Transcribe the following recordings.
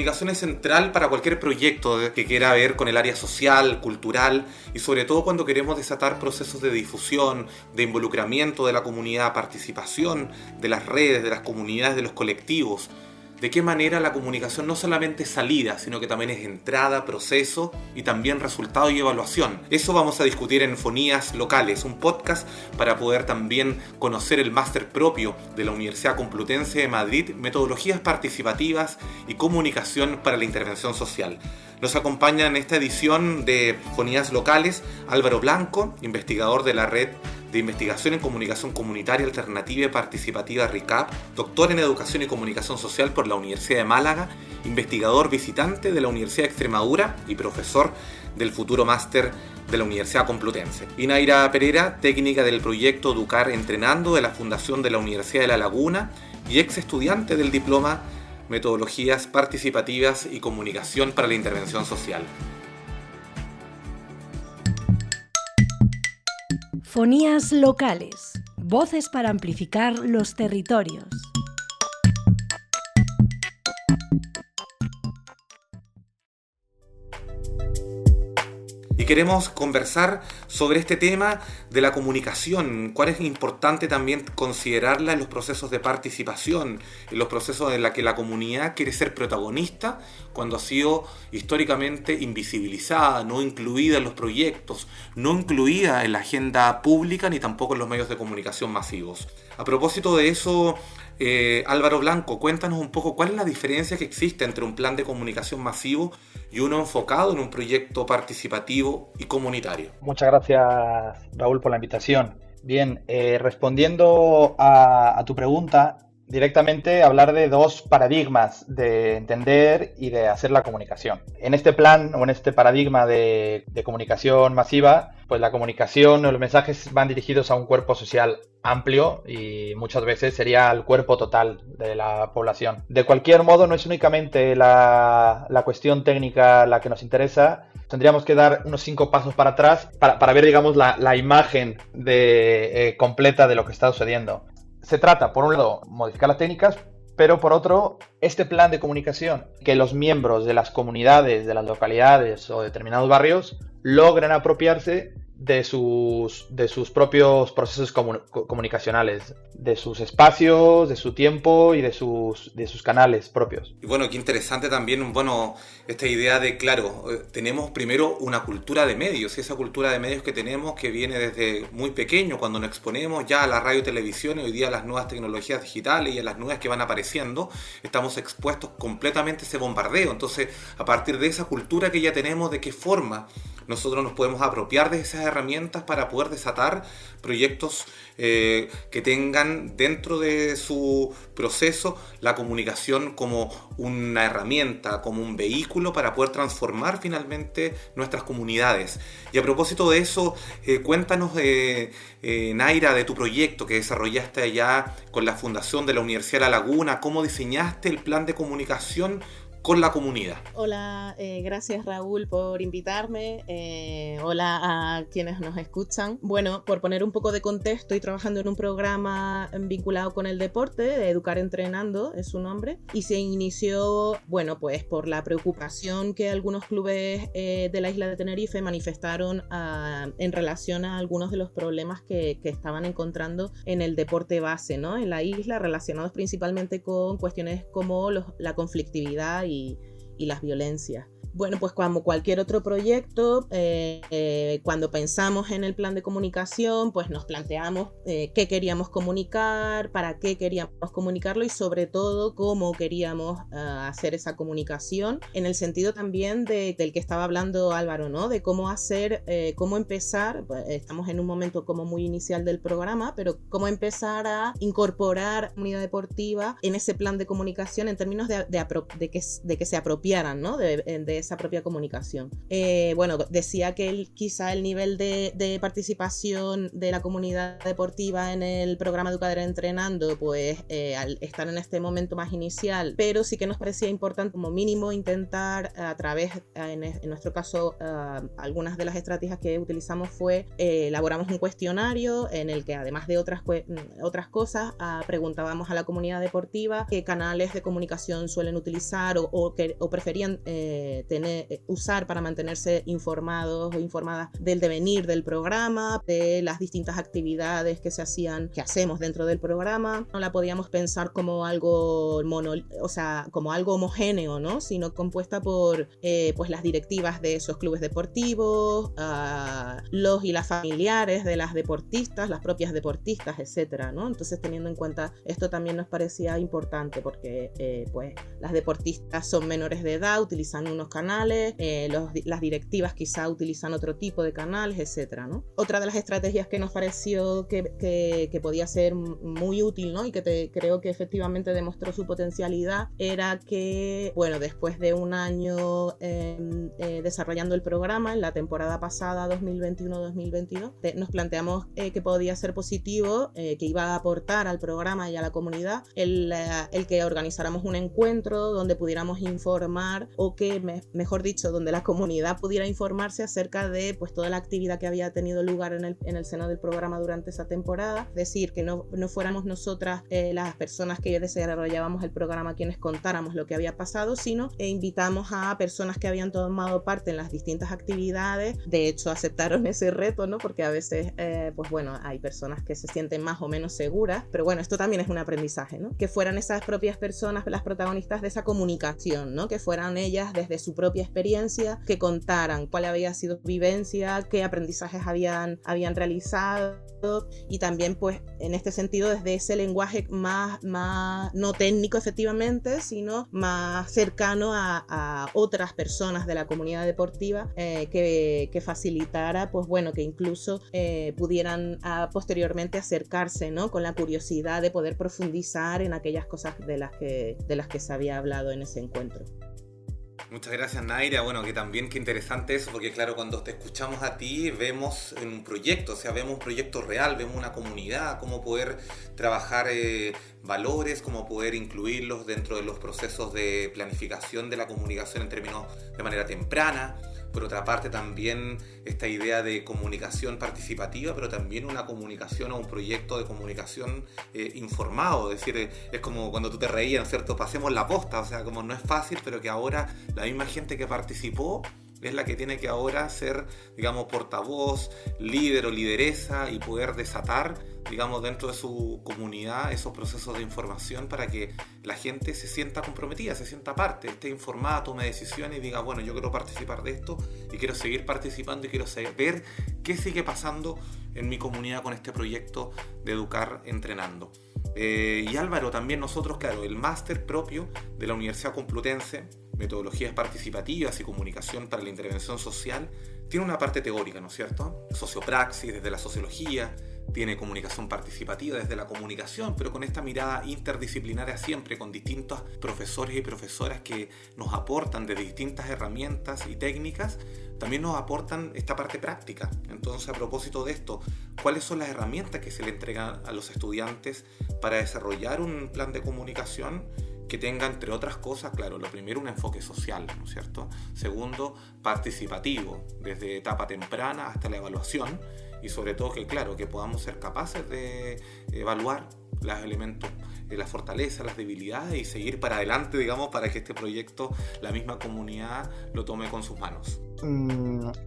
comunicación es central para cualquier proyecto que quiera ver con el área social, cultural y sobre todo cuando queremos desatar procesos de difusión, de involucramiento de la comunidad, participación de las redes, de las comunidades, de los colectivos. De qué manera la comunicación no solamente es salida, sino que también es entrada, proceso y también resultado y evaluación. Eso vamos a discutir en Fonías Locales, un podcast para poder también conocer el máster propio de la Universidad Complutense de Madrid, Metodologías Participativas y Comunicación para la Intervención Social. Nos acompaña en esta edición de Fonías Locales Álvaro Blanco, investigador de la Red de Investigación en Comunicación Comunitaria Alternativa y Participativa RICAP, doctor en Educación y Comunicación Social por la Universidad de Málaga, investigador visitante de la Universidad de Extremadura y profesor del futuro máster de la Universidad Complutense. Y Naira Pereira, técnica del proyecto Educar Entrenando de la Fundación de la Universidad de La Laguna y ex estudiante del diploma Metodologías Participativas y Comunicación para la Intervención Social. Fonías Locales, voces para amplificar los territorios. Y queremos conversar sobre este tema de la comunicación, cuál es importante también considerarla en los procesos de participación, en los procesos en los que la comunidad quiere ser protagonista cuando ha sido históricamente invisibilizada, no incluida en los proyectos, no incluida en la agenda pública ni tampoco en los medios de comunicación masivos. A propósito de eso, Álvaro Blanco, cuéntanos un poco cuál es la diferencia que existe entre un plan de comunicación masivo y uno enfocado en un proyecto participativo y comunitario. Muchas gracias, Raúl, por la invitación. Bien, respondiendo a tu pregunta, directamente hablar de dos paradigmas de entender y de hacer la comunicación. En este plan o en este paradigma de comunicación masiva, pues la comunicación o los mensajes van dirigidos a un cuerpo social amplio y muchas veces sería el cuerpo total de la población. De cualquier modo, no es únicamente la cuestión técnica la que nos interesa. Tendríamos que dar unos 5 pasos para atrás para ver, digamos, la imagen completa de lo que está sucediendo. Se trata, por un lado, modificar las técnicas, pero por otro, este plan de comunicación, que los miembros de las comunidades, de las localidades o determinados barrios logren apropiarse de sus propios procesos comunicacionales, de sus espacios, de su tiempo y de sus canales propios. Y bueno, qué interesante también, esta idea de, claro, tenemos primero una cultura de medios, y esa cultura de medios que tenemos que viene desde muy pequeño, cuando nos exponemos ya a la radio y televisión y hoy día a las nuevas tecnologías digitales y a las nuevas que van apareciendo, estamos expuestos completamente a ese bombardeo. Entonces, a partir de esa cultura que ya tenemos, ¿de qué forma nosotros nos podemos apropiar de esas herramientas para poder desatar proyectos que tengan dentro de su proceso la comunicación como una herramienta, como un vehículo para poder transformar finalmente nuestras comunidades? Y a propósito de eso, cuéntanos, Naira, de tu proyecto que desarrollaste allá con la Fundación de la Universidad de La Laguna. ¿Cómo diseñaste el plan de comunicación con la comunidad? Hola, gracias Raúl por invitarme. Hola a quienes nos escuchan. Bueno, por poner un poco de contexto, estoy trabajando en un programa vinculado con el deporte, de Educar Entrenando, es su nombre, y se inició, bueno, pues por la preocupación que algunos clubes de la isla de Tenerife manifestaron en relación a algunos de los problemas que estaban encontrando en el deporte base, ¿no? En la isla, relacionados principalmente con cuestiones como la conflictividad y las violencias. Bueno, pues como cualquier otro proyecto, cuando pensamos en el plan de comunicación, pues nos planteamos qué queríamos comunicar, para qué queríamos comunicarlo y sobre todo cómo queríamos hacer esa comunicación, en el sentido también del que estaba hablando Álvaro, ¿no? De cómo hacer, cómo empezar, pues, estamos en un momento como muy inicial del programa, pero cómo empezar a incorporar la comunidad deportiva en ese plan de comunicación en términos de que se apropiaran, ¿no? De esa propia comunicación. Bueno, decía que quizá el nivel de participación de la comunidad deportiva en el programa Educar Entrenando, pues al estar en este momento más inicial, pero sí que nos parecía importante como mínimo intentar a través, en nuestro caso, algunas de las estrategias que utilizamos fue elaboramos un cuestionario en el que además de otras cosas preguntábamos a la comunidad deportiva qué canales de comunicación suelen utilizar o preferían usar para mantenerse informados o informadas del devenir del programa, de las distintas actividades que hacemos dentro del programa. No la podíamos pensar como algo como algo homogéneo, ¿no? Sino compuesta por pues las directivas de esos clubes deportivos, los y las familiares de las deportistas, las propias deportistas, etcétera, ¿no? Entonces, teniendo en cuenta esto, también nos parecía importante porque pues las deportistas son menores de edad, utilizan unos canales, las directivas quizá utilizan otro tipo de canales, etcétera, ¿no? Otra de las estrategias que nos pareció que podía ser muy útil, ¿no? Y que creo que efectivamente demostró su potencialidad era que, bueno, después de un año desarrollando el programa, en la temporada pasada 2021-2022, nos planteamos que podía ser positivo, que iba a aportar al programa y a la comunidad el que organizáramos un encuentro donde pudiéramos informar o que, mejor dicho, donde la comunidad pudiera informarse acerca de pues toda la actividad que había tenido lugar en el seno del programa durante esa temporada. Es decir, que no fuéramos nosotras las personas que desarrollábamos el programa quienes contáramos lo que había pasado, sino invitamos a personas que habían tomado parte en las distintas actividades. De hecho, aceptaron ese reto, ¿no? Porque a veces, pues bueno, hay personas que se sienten más o menos seguras, pero bueno, esto también es un aprendizaje, ¿no? Que fueran esas propias personas las protagonistas de esa comunicación, ¿no? Que fueran ellas desde su propia experiencia, que contaran cuál había sido su vivencia, qué aprendizajes habían realizado, y también pues en este sentido desde ese lenguaje más no técnico efectivamente, sino más cercano a otras personas de la comunidad deportiva, que facilitara pues bueno, que incluso pudieran posteriormente acercarse, ¿no? Con la curiosidad de poder profundizar en aquellas cosas de las que se había hablado en ese encuentro. Muchas gracias, Naira. Bueno, que también qué interesante eso, porque claro, cuando te escuchamos a ti vemos en un proyecto, o sea, vemos un proyecto real, vemos una comunidad, cómo poder trabajar valores, cómo poder incluirlos dentro de los procesos de planificación de la comunicación en términos de manera temprana. Por otra parte, también esta idea de comunicación participativa, pero también una comunicación o un proyecto de comunicación informado. Es decir, es como cuando tú te reías, ¿cierto? Pasemos la posta, o sea, como no es fácil, pero que ahora la misma gente que participó es la que tiene que ahora ser, digamos, portavoz, líder o lideresa y poder desatar, digamos, dentro de su comunidad esos procesos de información para que la gente se sienta comprometida, se sienta parte, esté informada, tome decisiones y diga, bueno, yo quiero participar de esto y quiero seguir participando y quiero saber qué sigue pasando en mi comunidad con este proyecto de Educar Entrenando. Y Álvaro, también nosotros, claro, el máster propio de la Universidad Complutense, Metodologías Participativas y Comunicación para la Intervención Social, tiene una parte teórica, ¿no es cierto? Sociopraxis desde la sociología, tiene comunicación participativa desde la comunicación, pero con esta mirada interdisciplinaria siempre, con distintos profesores y profesoras que nos aportan de distintas herramientas y técnicas, también nos aportan esta parte práctica. Entonces, a propósito de esto, ¿cuáles son las herramientas que se le entregan a los estudiantes para desarrollar un plan de comunicación que tenga, entre otras cosas, claro, lo primero, un enfoque social, ¿no es cierto? Segundo, participativo, desde etapa temprana hasta la evaluación, y sobre todo que, claro, que podamos ser capaces de evaluar los elementos, las fortalezas, las debilidades y seguir para adelante, digamos, para que este proyecto, la misma comunidad, lo tome con sus manos.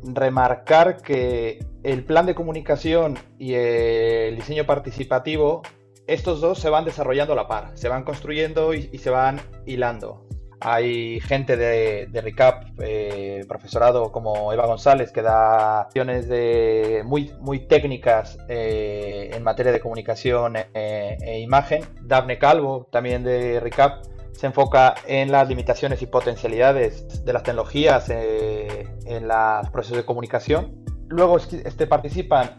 Remarcar que el plan de comunicación y el diseño participativo, estos dos se van desarrollando a la par, se van construyendo y se van hilando. Hay gente de RICAP, profesorado como Eva González, que da acciones muy técnicas en materia de comunicación e imagen. Dafne Calvo, también de RICAP, se enfoca en las limitaciones y potencialidades de las tecnologías en los procesos de comunicación. Luego participan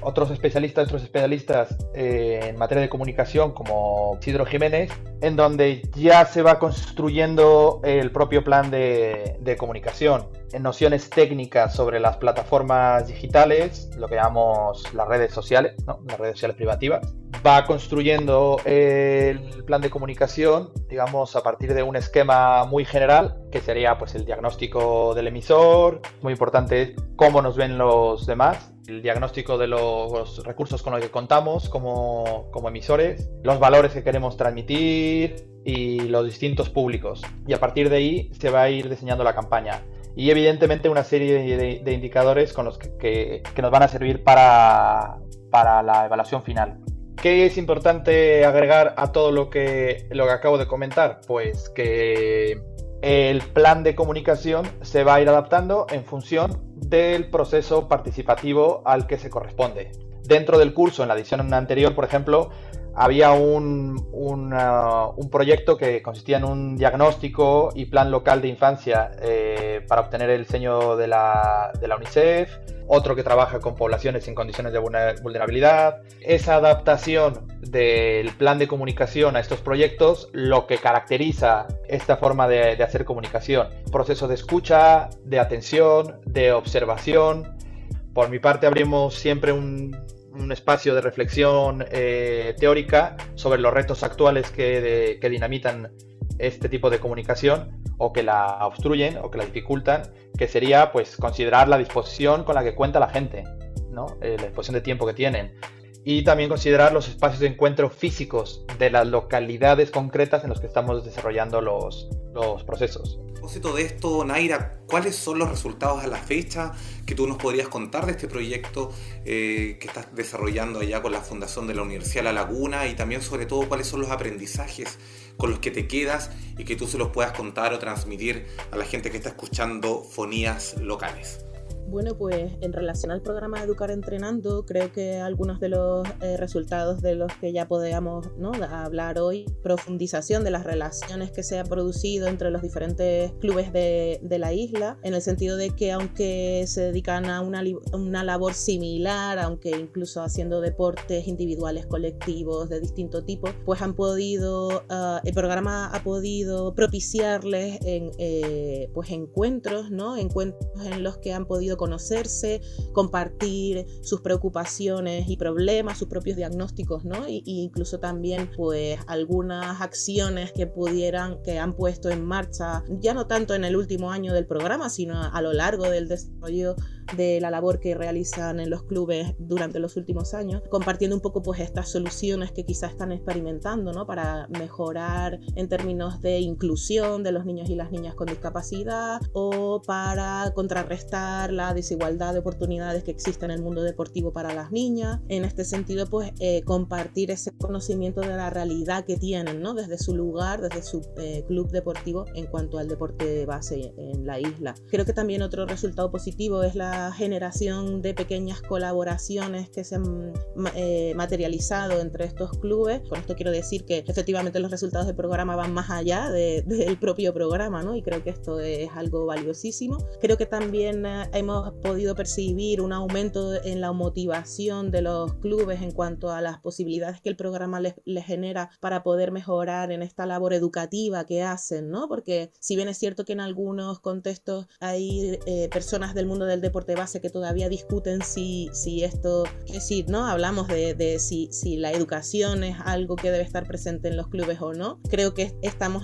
otros especialistas en materia de comunicación, como Isidro Jiménez, en donde ya se va construyendo el propio plan de comunicación, en nociones técnicas sobre las plataformas digitales, lo que llamamos las redes sociales, ¿no? Las redes sociales privativas. Va construyendo el plan de comunicación, digamos, a partir de un esquema muy general, que sería pues el diagnóstico del emisor, muy importante cómo nos ven los demás, el diagnóstico de los recursos con los que contamos como emisores, los valores que queremos transmitir y los distintos públicos. Y a partir de ahí se va a ir diseñando la campaña. Y evidentemente una serie de indicadores con los que nos van a servir para la evaluación final. ¿Qué es importante agregar a todo lo que acabo de comentar? Pues que el plan de comunicación se va a ir adaptando en función del proceso participativo al que se corresponde. Dentro del curso, en la edición anterior, por ejemplo, había un proyecto que consistía en un diagnóstico y plan local de infancia para obtener el sello de la UNICEF, otro que trabaja con poblaciones en condiciones de vulnerabilidad. Esa adaptación del plan de comunicación a estos proyectos, lo que caracteriza esta forma de hacer comunicación: proceso de escucha, de atención, de observación. Por mi parte, abrimos siempre un espacio de reflexión teórica sobre los retos actuales que dinamitan este tipo de comunicación, o que la obstruyen o que la dificultan, que sería pues considerar la disposición con la que cuenta la gente, ¿no? La disposición de tiempo que tienen, y también considerar los espacios de encuentro físicos de las localidades concretas en los que estamos desarrollando los procesos. A propósito de esto, Naira, ¿cuáles son los resultados a la fecha que tú nos podrías contar de este proyecto que estás desarrollando allá con la Fundación de la Universidad La Laguna, y también sobre todo cuáles son los aprendizajes con los que te quedas y que tú se los puedas contar o transmitir a la gente que está escuchando Fonías Locales? Bueno, pues en relación al programa Educar Entrenando, creo que algunos de los resultados de los que ya podemos, ¿no?, hablar hoy: profundización de las relaciones que se ha producido entre los diferentes clubes de la isla, en el sentido de que aunque se dedican a una labor similar, aunque incluso haciendo deportes individuales, colectivos, de distinto tipo, pues han podido, el programa ha podido propiciarles pues encuentros, ¿no? Encuentros en los que han podido conocerse, compartir sus preocupaciones y problemas, sus propios diagnósticos, ¿no? Y incluso también pues algunas acciones que han puesto en marcha, ya no tanto en el último año del programa, sino a lo largo del desarrollo de la labor que realizan en los clubes durante los últimos años, compartiendo un poco pues estas soluciones que quizás están experimentando, ¿no?, para mejorar en términos de inclusión de los niños y las niñas con discapacidad, o para contrarrestar la desigualdad de oportunidades que existe en el mundo deportivo para las niñas. En este sentido, pues compartir ese conocimiento de la realidad que tienen, ¿no?, desde su lugar, desde su club deportivo, en cuanto al deporte de base en la isla. Creo que también otro resultado positivo es la generación de pequeñas colaboraciones que se han materializado entre estos clubes. Con esto quiero decir que efectivamente los resultados del programa van más allá del propio programa, ¿no? Y creo que esto es algo valiosísimo. Creo que también hemos podido percibir un aumento en la motivación de los clubes en cuanto a las posibilidades que el programa les genera para poder mejorar en esta labor educativa que hacen, ¿no? Porque si bien es cierto que en algunos contextos hay personas del mundo del deporte base que todavía discuten si esto, es decir, ¿no?, hablamos de si la educación es algo que debe estar presente en los clubes o no. Creo que estamos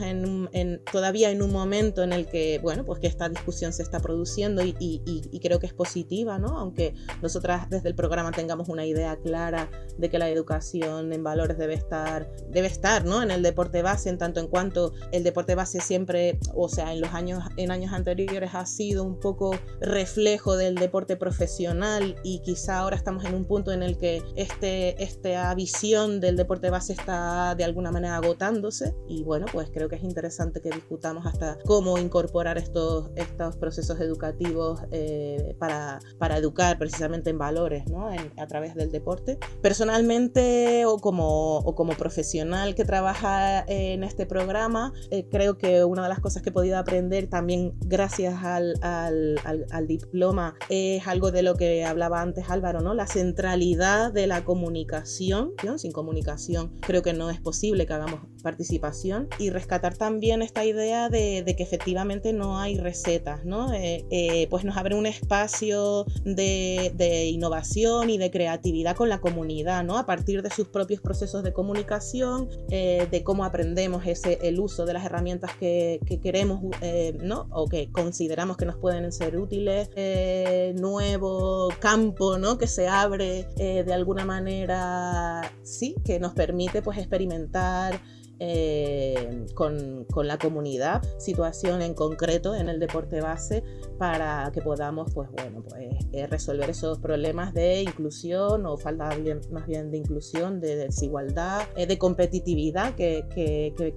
todavía en un momento en el que, bueno, pues que esta discusión se está produciendo y creo que es positiva, ¿no? Aunque nosotras desde el programa tengamos una idea clara de que la educación en valores debe estar, ¿no?, en el deporte base, en tanto en cuanto el deporte base siempre, o sea, en años anteriores ha sido un poco reflejo del deporte profesional, y quizá ahora estamos en un punto en el que esta visión del deporte base está de alguna manera agotándose, y bueno, pues creo que es interesante que discutamos hasta cómo incorporar estos procesos educativos para educar precisamente en valores, ¿no? A través del deporte. Personalmente o como profesional que trabaja en este programa, creo que una de las cosas que he podido aprender también gracias al diploma es algo de lo que hablaba antes Álvaro, ¿no? La centralidad de la comunicación. Sin comunicación creo que no es posible que hagamos participación, y rescatar también esta idea de que efectivamente no hay recetas, ¿no? Pues nos abre un espacio de innovación y de creatividad con la comunidad, ¿no? A partir de sus propios procesos de comunicación, de cómo aprendemos el uso de las herramientas que queremos, ¿no? O que consideramos que nos pueden ser útiles, nuevo campo, ¿no? Que se abre de alguna manera, sí, que nos permite pues experimentar con la comunidad, situación en concreto en el deporte base, para que podamos resolver esos problemas de inclusión o falta más bien de inclusión, de desigualdad, de competitividad, que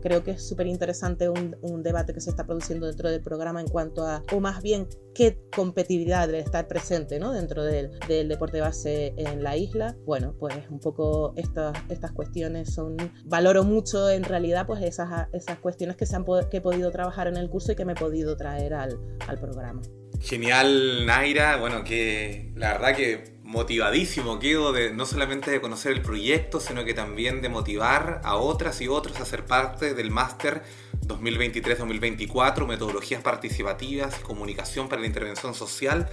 creo que es súper interesante un debate que se está produciendo dentro del programa en cuanto a, o más bien, qué competitividad debe estar presente, ¿no? Dentro del deporte base en la isla. Bueno, pues un poco estas cuestiones valoro mucho en realidad pues esas cuestiones que he podido trabajar en el curso y que me he podido traer al programa. Genial, Naira. Bueno, que la verdad que motivadísimo quedo no solamente de conocer el proyecto, sino que también de motivar a otras y otros a ser parte del máster 2023-2024, metodologías participativas y comunicación para la intervención social.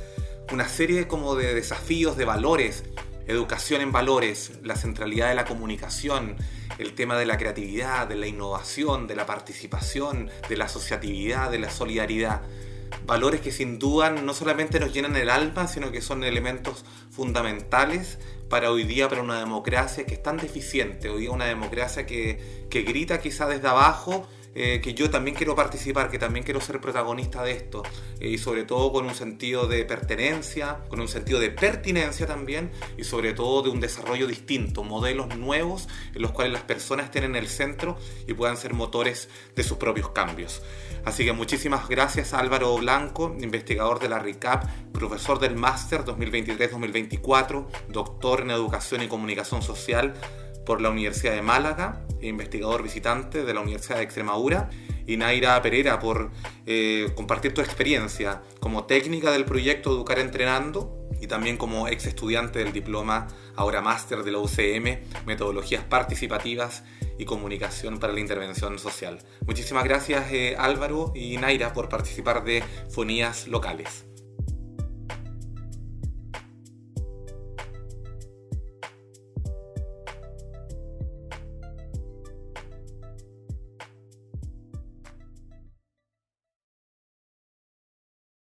Una serie como de desafíos, de valores, educación en valores, la centralidad de la comunicación, el tema de la creatividad, de la innovación, de la participación, de la asociatividad, de la solidaridad. Valores que sin duda no solamente nos llenan el alma, sino que son elementos fundamentales para hoy día, para una democracia que es tan deficiente. Hoy día una democracia que grita quizá desde abajo, que yo también quiero participar, que también quiero ser protagonista de esto, y sobre todo con un sentido de pertenencia, con un sentido de pertinencia también, y sobre todo de un desarrollo distinto, modelos nuevos en los cuales las personas estén en el centro y puedan ser motores de sus propios cambios. Así que muchísimas gracias a Álvaro Blanco, investigador de la RICAP, profesor del máster 2023-2024, doctor en Educación y Comunicación Social por la Universidad de Málaga, investigador visitante de la Universidad de Extremadura, y Naira Pereira por compartir tu experiencia como técnica del proyecto Educar Entrenando y también como ex estudiante del diploma, ahora máster de la UCM, Metodologías Participativas y Comunicación para la Intervención Social. Muchísimas gracias Álvaro y Naira por participar de Fonías Locales.